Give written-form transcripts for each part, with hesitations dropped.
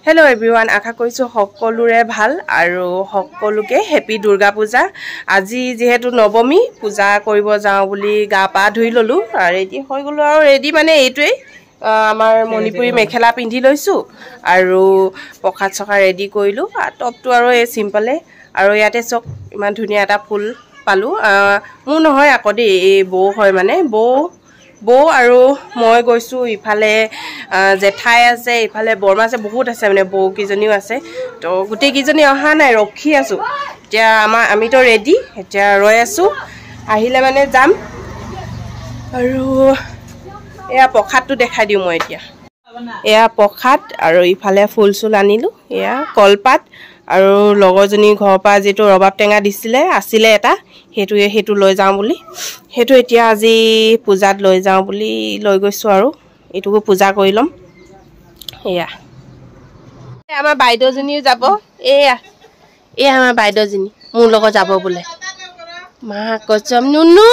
Hello everyone, আশা কৰিছো সকলোৰে ভাল আৰু সকলোকে হেপি দুৰ্গা পূজা। আজি যেহেতু নৱমী পূজা কৰিব যাওঁ বুলি গা পা ধুই ললো আৰু ৰেডি হৈ গলো আৰু ৰেডি মানে এইটোই আমাৰ মণিপুৰী মেখেলা পিন্ধি লৈছো আৰু পখাত চকা ৰেডি কৰিলো আৰু টপটো আৰু এই সিম্পলে আৰু ইয়াতে চক ইমান ধুনিয়া এটা ফুল পালো মোৰ নহয় আকদি এই বৌ হয় মানে বৌ আৰু মই গৈছো ইফালে জেঠাই আছে ইফালে বৰমা আছে বহুত আছে মানে বৌ কিজনীও আছে তো গুটে কিজনী অহা নাই ৰখি আছো এতিয়া আমি তো ৰেডি এতিয়া ৰৈ আছো আহিলে মানে যাম আৰু এয়া পখাতটো দেখাই দিও মই এতিয়া এয়া পখাত আৰু ইফালে ফুলচুল আনিলো এয়া কলপাত আৰু লগৰজনী ঘৰৰ পৰা যেটো ৰবাব টেঙা দিছিলে আছিলে এটা হেতু লৈ যাওঁ বুলি হেতু এতিয়া আজি পূজাত লৈ যাওঁ বুলি লৈ গৈছো আৰু এটুকু পূজা কৰি লম এয়া আমাৰ বাইদেউজনীও যাব এয়া আমাৰ বাইদেউজনী মোৰ লগত যাব বোলে মা কচম নুনু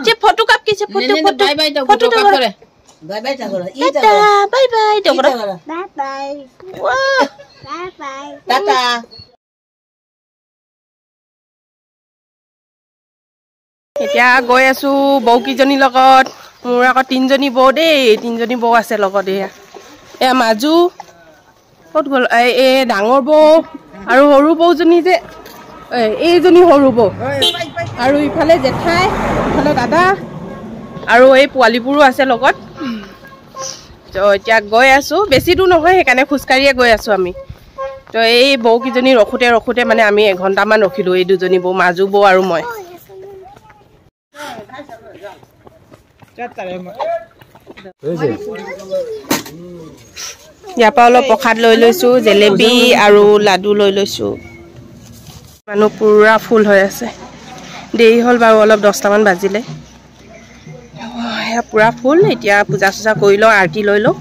যে ফটো কাপ কিছে ফটো বাই বাই ফটো করে বাই বাই টাকরা ইটা bye bye টাকরা bye bye bye bye Tata এতিয়া গৈ আছো বৌ কিজনী লগত মোৰ আকৌ তিনজনী বৌ দেই তিনজনী বৌ আছে লগত এয়া মাজু কত গল এই ডাঙৰ বৌ আৰু সৰু বৌজনী যে এইজনী সৰু বৌ আৰু ইফালে জেঠাই ইফালে দাদা আৰু এই পোৱালিবোৰো আছে লগত তো এতিয়া গৈ আছো বেছি দূৰ নহয় সেইকাৰণে খুচকাৰিয়ে গৈ আছো আমি তো এই বৌ কিজনী ৰখোতে মানে আমি এঘণ্টামান ৰখিলো এই দুজনী বৌ মাজু বৌ আৰু মই ইয়াৰ পৰা অলপ প্ৰসাদ লৈ লৈছো জেলেবি আৰু লাডু লৈ লৈছো মানুহ পুৰা ফুল হৈ আছে দেৰি হ'ল বাৰু অলপ 10টা মান বাজিলে পুৰা ফুল এতিয়া পূজা চূজা কৰি লওঁ আৰতি লৈ লওঁ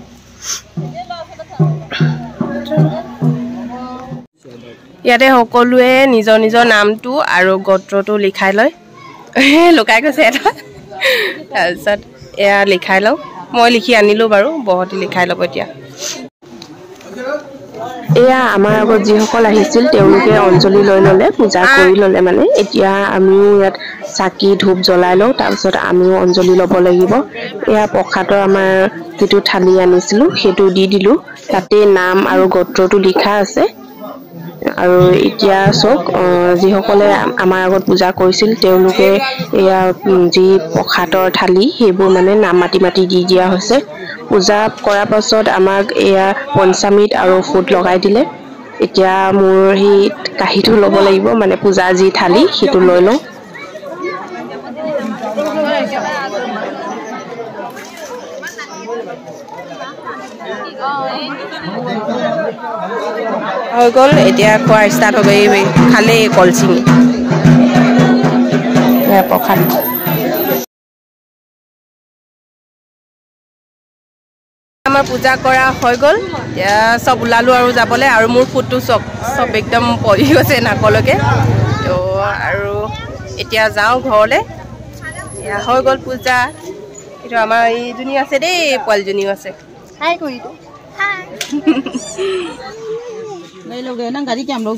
ইয়াতে সকলোৱে নিজৰ নিজৰ নামটো আৰু গোত্ৰটো লিখাই লয় লুকাই গৈছে এটা তাৰপিছত এয়া লিখাই লওঁ মই লিখি আনিলো বাৰু বহুতে লিখাই ল'ব এতিয়া এয়া আমাৰ আগত যিসকল আহিছিল তেওঁলোকে অঞ্জলি লৈ ললে পূজা কৰি ললে মানে এতিয়া আমিও ইয়াত চাকি ধূপ জ্বলাই লওঁ তাৰপিছত আমিও অঞ্জলি ল'ব লাগিব এয়া প্ৰসাদৰ আমাৰ যেটো থালি আনিছিলো সেইটো দি দিলো তাতে নাম আৰু গোত্ৰটো লিখা আছে আৰু এতিয়া চক যিসকলে আমাৰ আগত পূজা কৰিছিল তেওঁলোকে এয়া যি প্ৰসাদৰ থালি সেইবোৰ মানে নাম মাটি দি দিয়া হৈছে পূজা কৰাৰ পাছত আমাক এয়া পঞ্চামৃত আৰু ফুট লগাই দিলে এতিয়া মোৰ হি কাহিটো ল'ব লাগিব মানে পূজা যি থালি সেইটো লৈ লওঁ হৈ গ'ল এতিয়া খোৱা ষ্টাৰ্ট হ'ব এই খালে কলচিঙি প্ৰসাদ আমাৰ পূজা কৰা হৈ গ'ল এতিয়া সব ওলালো আৰু যাবলে আৰু মোৰ ফুটটো সব একদম পৰি গৈছে নাকলৈকে তো আৰু এতিয়া যাওঁ ঘৰলে এয়া হৈ গ'ল পূজা এইটো আমাৰ এইজনী আছে দেই পোৱালিজনীও আছে হাই কৰি দো হাই লৈ লোগে না গাড়ী কেম লোগ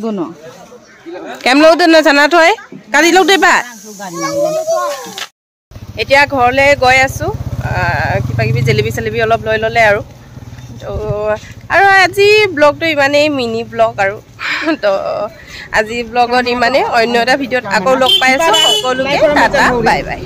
দো না জানা থৈ গাড়ী লোগ দেবা এতিয়া ঘৰলে গৈ আছো কিবা কিবি জেলেবি চেলেবি অলপ লৈ ললে আৰু তো আৰু আজি ব্লগটো ইমানেই মিনি ব্লগ আৰু তো আজি ব্লগত ইমানে অন্য এটা ভিডিঅ'ত আকৌ লগ পাই আছো সকলোকে টাটা বাই বাই